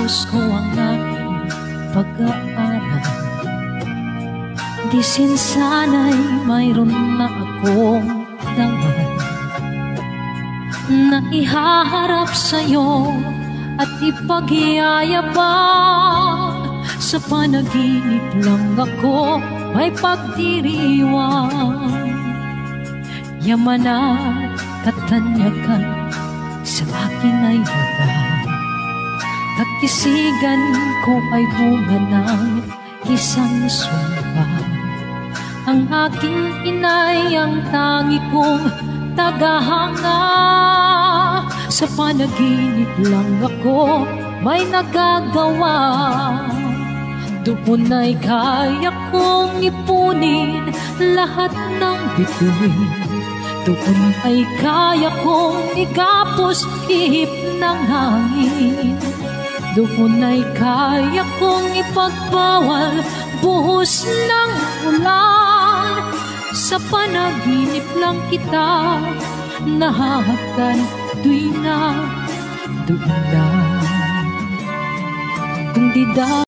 tinapos ko ang aking pag-aaral. Di sinsana'y mayroon na akong dangal na ihaharap sa'yo at ipag-iayabang. Sa panaginip lang ako may pagdiriwang. Yaman at katanyagan sa akin ay wala. Kakisigan ko ay bunga ng isang sumpa. Ang aking inay ang tangi kong tagahanga. Sa panaginip lang ako may nagagawa. Doon ay kaya kong ipunin lahat ng bituin. Doon ay kaya kong igapos ihip ng hangin. Doon ay kaya kong ipagbawal buhos ng ulan. Sa panaginip lang kita nahahagan, tuwing na doon lang. Kung di